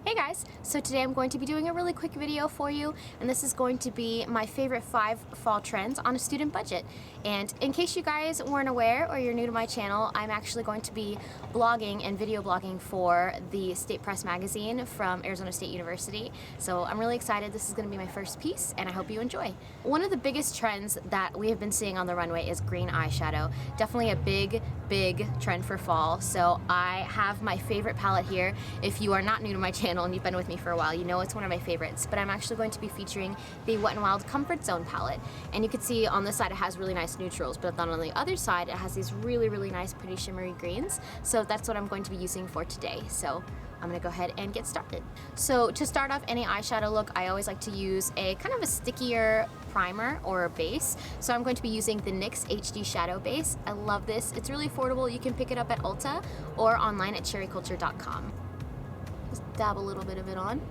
Hey guys, so today I'm going to be doing a really quick video for you, and this is going to be my favorite 5 fall trends on a student budget. And in case you guys weren't aware or you're new to my channel, I'm actually going to be blogging and video blogging for the State Press magazine from Arizona State University. So I'm really excited. This is going to be my first piece and I hope you enjoy. One of the biggest trends that we have been seeing on the runway is green eyeshadow. Definitely a big trend for fall. So I have my favorite palette here. If you are not new to my channel and you've been with me for a while, you know it's one of my favorites, but I'm actually going to be featuring the Wet n Wild Comfort Zone palette. And you can see on this side it has really nice neutrals, but then on the other side it has these really nice pretty shimmery greens. So that's what I'm going to be using for today. So I'm gonna go ahead and get started. So to start off any eyeshadow look, I always like to use a kind of a stickier primer or base. So I'm going to be using the NYX HD Shadow Base. I love this. It's really affordable. You can pick it up at Ulta or online at cherryculture.com. Just dab a little bit of it on.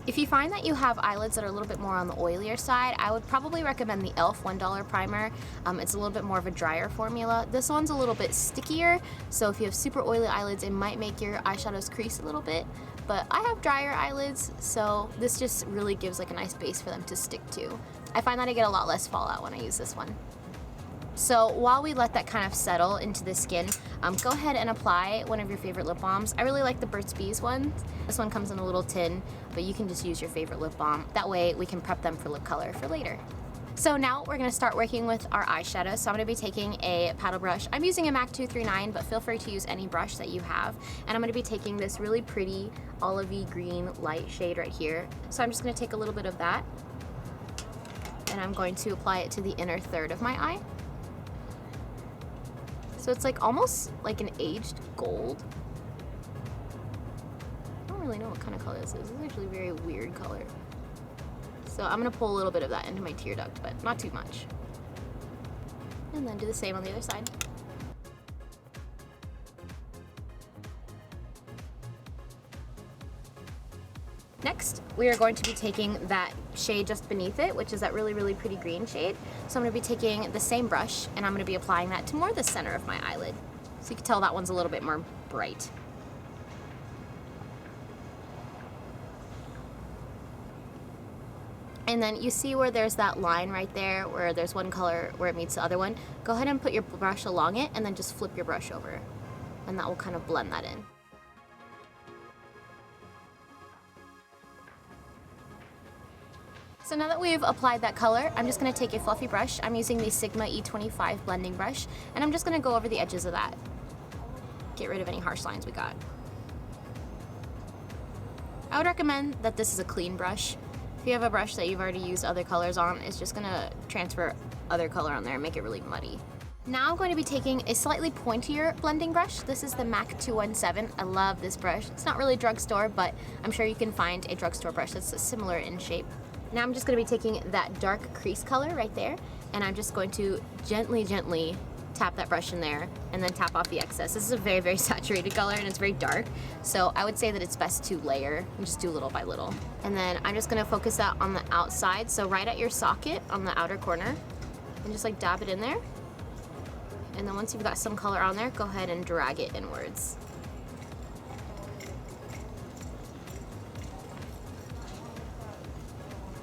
If you find that you have eyelids that are a little bit more on the oilier side, I would probably recommend the e.l.f. $1 primer. It's a little bit more of a drier formula. This one's a little bit stickier, so if you have super oily eyelids, it might make your eyeshadows crease a little bit. But I have drier eyelids, so this just really gives like a nice base for them to stick to. I find that I get a lot less fallout when I use this one. So while we let that kind of settle into the skin, go ahead and apply one of your favorite lip balms. I really like the Burt's Bees one. This one comes in a little tin, but you can just use your favorite lip balm. That way we can prep them for lip color for later. So now we're gonna start working with our eyeshadow. So I'm gonna be taking a paddle brush. I'm using a MAC 239, but feel free to use any brush that you have. And I'm gonna be taking this really pretty olivey green light shade right here. So I'm just gonna take a little bit of that, and I'm going to apply it to the inner third of my eye. So it's like almost like an aged gold. I don't really know what kind of color this is. It's actually a very weird color. So I'm gonna pull a little bit of that into my tear duct, but not too much. And then do the same on the other side. Next, we are going to be taking that shade just beneath it, which is that really pretty green shade. So I'm going to be taking the same brush and I'm going to be applying that to more the center of my eyelid. So you can tell that one's a little bit more bright. And then you see where there's that line right there, where there's one color where it meets the other one. Go ahead and put your brush along it and then just flip your brush over. And that will kind of blend that in. So now that we've applied that color, I'm just going to take a fluffy brush. I'm using the Sigma E25 blending brush, and I'm just going to go over the edges of that. Get rid of any harsh lines we got. I would recommend that this is a clean brush. If you have a brush that you've already used other colors on, it's just going to transfer other color on there and make it really muddy. Now I'm going to be taking a slightly pointier blending brush. This is the MAC 217. I love this brush. It's not really drugstore, but I'm sure you can find a drugstore brush that's similar in shape. Now I'm just going to be taking that dark crease color right there, and I'm just going to gently tap that brush in there and then tap off the excess. This is a very saturated color and it's very dark, so I would say that it's best to layer and just do little by little. And then I'm just going to focus that on the outside, so right at your socket on the outer corner, and just like dab it in there. And then once you've got some color on there, go ahead and drag it inwards.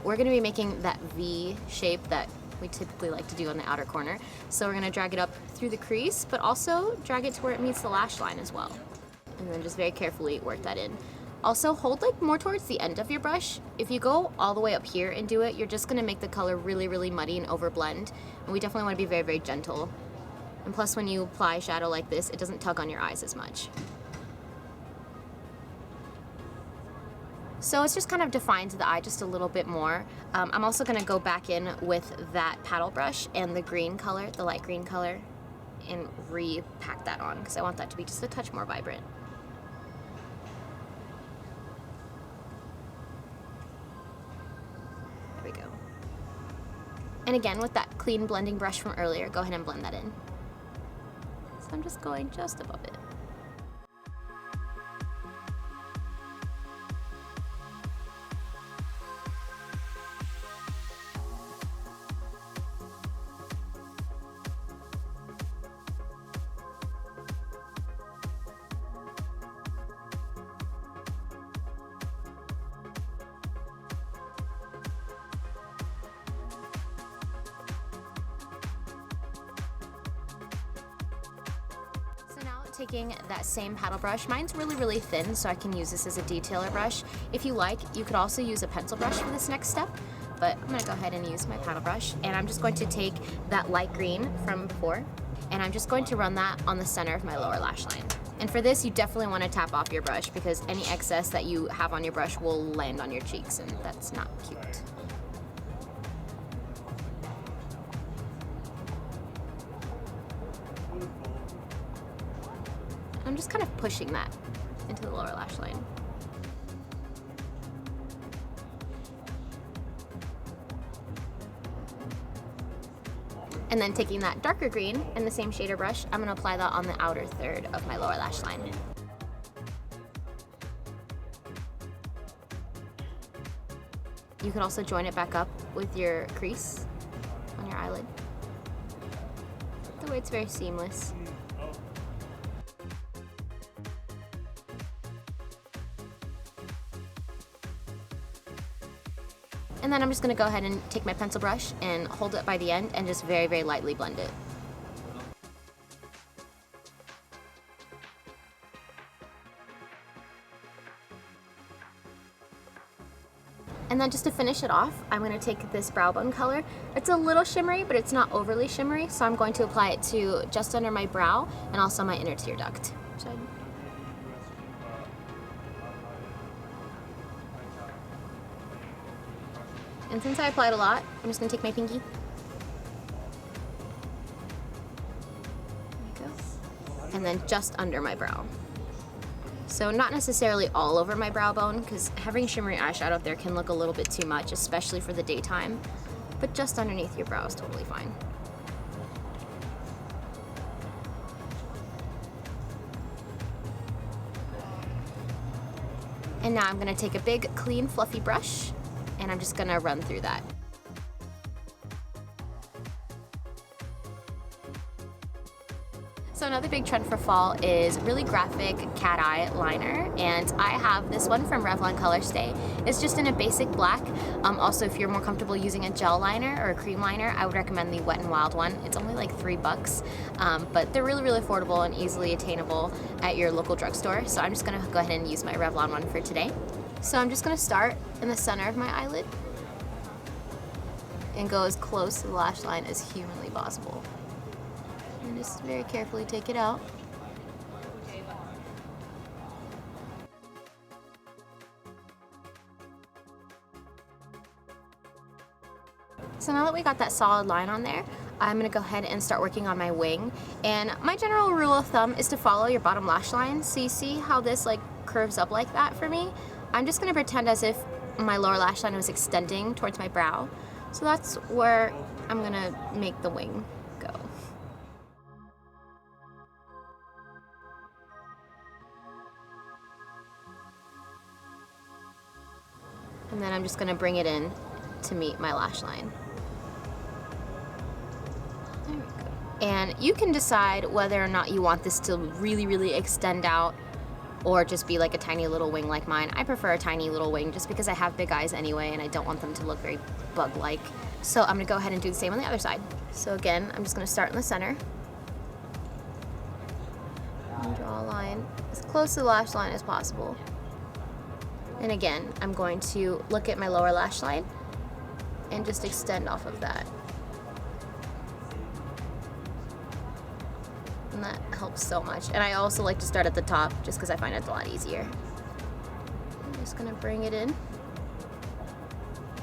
We're going to be making that V shape that we typically like to do on the outer corner. So we're going to drag it up through the crease, but also drag it to where it meets the lash line as well. And then just very carefully work that in. Also hold like more towards the end of your brush. If you go all the way up here and do it, you're just going to make the color really muddy and overblend. And we definitely want to be very gentle. And plus when you apply shadow like this, it doesn't tug on your eyes as much. So it's just kind of defines the eye just a little bit more. I'm also going to go back in with that paddle brush and the green color, the light green color, and repack that on because I want that to be just a touch more vibrant. There we go. And again, with that clean blending brush from earlier, go ahead and blend that in. So I'm just going just above it. taking that same paddle brush. Mine's really thin, so I can use this as a detailer brush. If you like, you could also use a pencil brush for this next step, but I'm gonna go ahead and use my paddle brush, and I'm just going to take that light green from before, and I'm just going to run that on the center of my lower lash line. And for this, you definitely want to tap off your brush because any excess that you have on your brush will land on your cheeks, and that's not cute. I'm just kind of pushing that into the lower lash line. And then taking that darker green and the same shader brush, I'm gonna apply that on the outer third of my lower lash line. You could also join it back up with your crease on your eyelid. The way it's very seamless. And then I'm just gonna go ahead and take my pencil brush and hold it by the end and just very lightly blend it. And then just to finish it off, I'm gonna take this brow bone color. It's a little shimmery, but it's not overly shimmery, so I'm going to apply it to just under my brow and also my inner tear duct. And since I applied a lot, I'm just gonna take my pinky. There you go. And then just under my brow. So not necessarily all over my brow bone, because having shimmery eyeshadow up there can look a little bit too much, especially for the daytime. But just underneath your brow is totally fine. And now I'm gonna take a big, clean, fluffy brush, and I'm just gonna run through that. So another big trend for fall is really graphic cat eye liner, and I have this one from Revlon Colorstay. It's just in a basic black. Also, if you're more comfortable using a gel liner or a cream liner, I would recommend the Wet n Wild one. It's only like $3, but they're really affordable and easily attainable at your local drugstore. So I'm just gonna go ahead and use my Revlon one for today. So I'm just gonna start in the center of my eyelid and go as close to the lash line as humanly possible. And just very carefully take it out. So now that we got that solid line on there, I'm gonna go ahead and start working on my wing. And my general rule of thumb is to follow your bottom lash line. So you see how this like curves up like that for me? I'm just gonna pretend as if my lower lash line was extending towards my brow. So that's where I'm gonna make the wing go. And then I'm just gonna bring it in to meet my lash line. There we go. And you can decide whether or not you want this to really extend out or just be like a tiny little wing like mine. I prefer a tiny little wing just because I have big eyes anyway and I don't want them to look very bug-like. So I'm gonna go ahead and do the same on the other side. So again, I'm just gonna start in the center and draw a line as close to the lash line as possible. And again, I'm going to look at my lower lash line and just extend off of that. And that helps so much. And I also like to start at the top just because I find it's a lot easier. I'm just gonna bring it in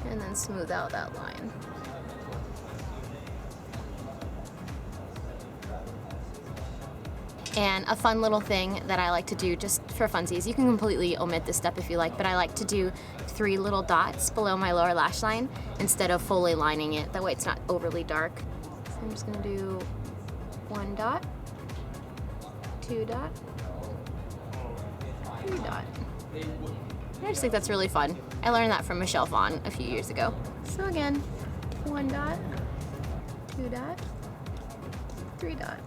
and then smooth out that line. And a fun little thing that I like to do just for funsies, you can completely omit this step if you like, but I like to do 3 little dots below my lower lash line instead of fully lining it. That way it's not overly dark. So I'm just gonna do 1 dot, 2 dot, 3 dot. I just think that's really fun. I learned that from Michelle Vaughn a few years ago. So again, 1 dot, 2 dot, 3 dot.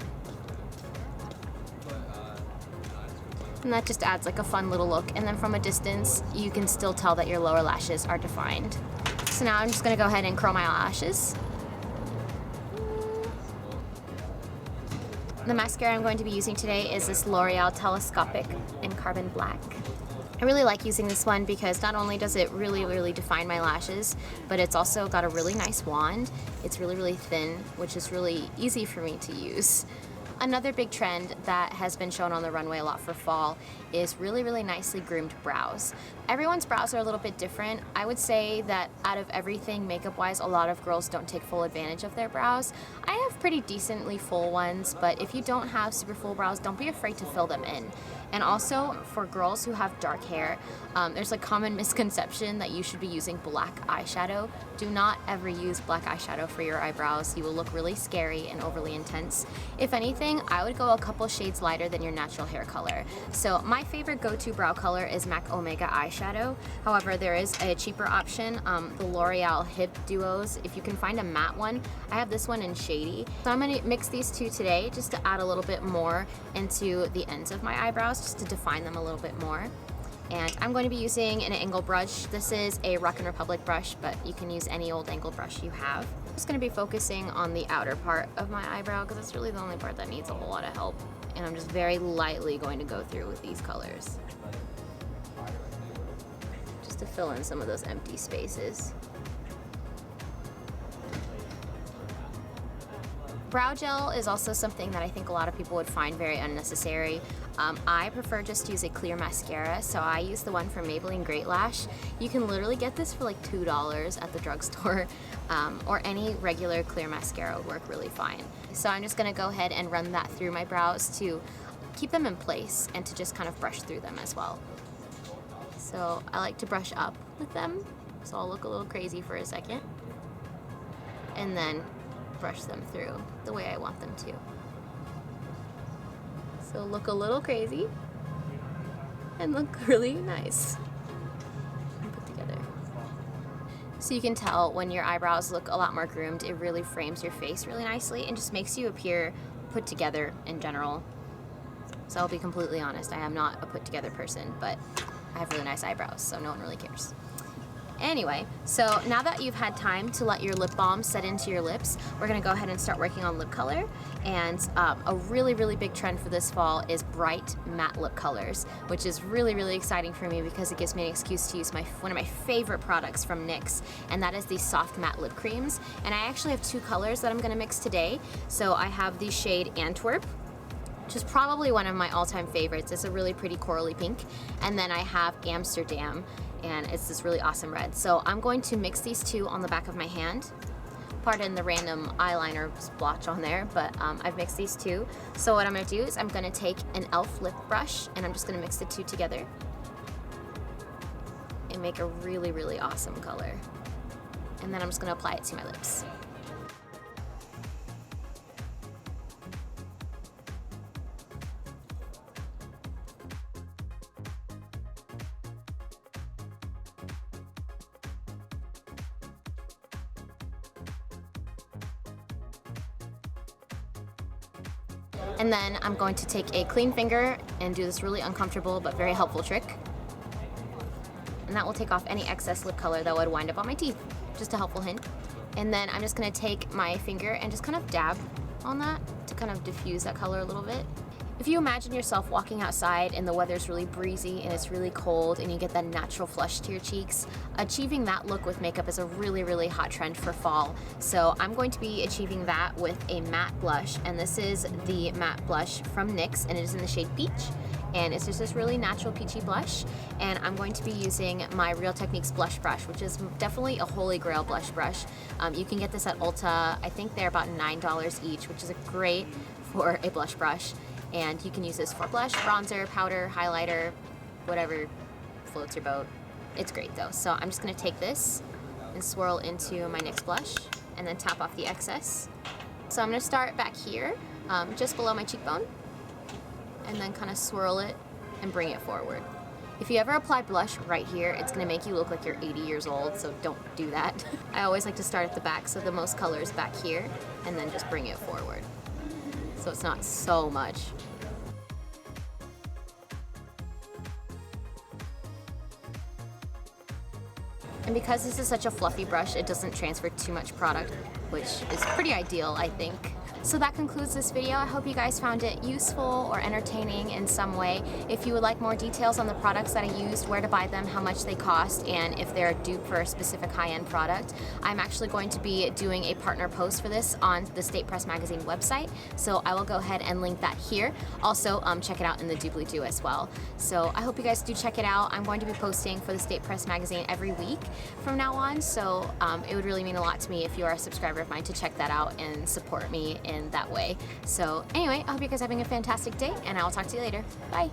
And that just adds like a fun little look. And then from a distance, you can still tell that your lower lashes are defined. So now I'm just gonna go ahead and curl my lashes. The mascara I'm going to be using today is this L'Oreal Telescopic in Carbon Black. I really like using this one because not only does it really define my lashes, but it's also got a really nice wand. It's really thin, which is really easy for me to use. Another big trend that has been shown on the runway a lot for fall is really nicely groomed brows. Everyone's brows are a little bit different. I would say that out of everything makeup-wise, a lot of girls don't take full advantage of their brows. I have pretty decently full ones, but if you don't have super full brows, don't be afraid to fill them in. And also, for girls who have dark hair, there's a common misconception that you should be using black eyeshadow. Do not ever use black eyeshadow for your eyebrows. You will look really scary and overly intense. If anything, I would go a couple shades lighter than your natural hair color. So my favorite go-to brow color is MAC Omega eyeshadow. However, there is a cheaper option, the L'Oreal Hip Duos. If you can find a matte one, I have this one in Shady. So I'm gonna mix these two today just to add a little bit more into the ends of my eyebrows, just to define them a little bit more. And I'm going to be using an angle brush. This is a Rock & Republic brush, but you can use any old angle brush you have. I'm just going to be focusing on the outer part of my eyebrow because it's really the only part that needs a whole lot of help. And I'm just very lightly going to go through with these colors, just to fill in some of those empty spaces. Brow gel is also something that I think a lot of people would find very unnecessary. I prefer just to use a clear mascara, so I use the one from Maybelline Great Lash. You can literally get this for like $2 at the drugstore, or any regular clear mascara would work really fine. So I'm just gonna go ahead and run that through my brows to keep them in place and to just kind of brush through them as well. So I like to brush up with them, so I'll look a little crazy for a second, and then brush them through the way I want them to. So look a little crazy and look really nice and put together. So you can tell when your eyebrows look a lot more groomed, it really frames your face really nicely and just makes you appear put together in general. So I'll be completely honest, I am not a put together person, but I have really nice eyebrows, so no one really cares. Anyway, so now that you've had time to let your lip balm set into your lips, we're gonna go ahead and start working on lip color. And a really big trend for this fall is bright matte lip colors, which is really exciting for me because it gives me an excuse to use one of my favorite products from NYX, and that is these soft matte lip creams. And I actually have two colors that I'm gonna mix today. So I have the shade Antwerp, which is probably one of my all-time favorites. It's a really pretty corally pink. And then I have Amsterdam, and it's this really awesome red. So I'm going to mix these two on the back of my hand. Pardon the random eyeliner splotch on there, but I've mixed these two. So what I'm gonna do is I'm gonna take an e.l.f. lip brush and I'm just gonna mix the two together and make a really awesome color. And then I'm just gonna apply it to my lips. And then I'm going to take a clean finger and do this really uncomfortable but very helpful trick. And that will take off any excess lip color that would wind up on my teeth. Just a helpful hint. And then I'm just gonna take my finger and just kind of dab on that to kind of diffuse that color a little bit. If you imagine yourself walking outside and the weather's really breezy and it's really cold and you get that natural flush to your cheeks, achieving that look with makeup is a really hot trend for fall. So I'm going to be achieving that with a matte blush, and this is the matte blush from NYX, and it is in the shade Peach. And it's just this really natural peachy blush, and I'm going to be using my Real Techniques blush brush, which is definitely a holy grail blush brush. You can get this at Ulta. I think they're about $9 each, which is great for a blush brush. And you can use this for blush, bronzer, powder, highlighter, whatever floats your boat. It's great though. So I'm just gonna take this and swirl into my NYX blush and then tap off the excess. So I'm gonna start back here, just below my cheekbone, and then kind of swirl it and bring it forward. If you ever apply blush right here, it's gonna make you look like you're 80 years old, so don't do that. I always like to start at the back, so the most color is back here, and then just bring it forward. So it's not so much. And because this is such a fluffy brush, it doesn't transfer too much product, which is pretty ideal, I think. So that concludes this video. I hope you guys found it useful or entertaining in some way. If you would like more details on the products that I used, where to buy them, how much they cost, and if they're a dupe for a specific high-end product, I'm actually going to be doing a partner post for this on the State Press Magazine website. So I will go ahead and link that here. Also, check it out in the doobly-doo as well. So I hope you guys do check it out. I'm going to be posting for the State Press Magazine every week from now on. So it would really mean a lot to me if you are a subscriber of mine to check that out and support me in that way. So anyway, I hope you guys are having a fantastic day, and I will talk to you later. Bye.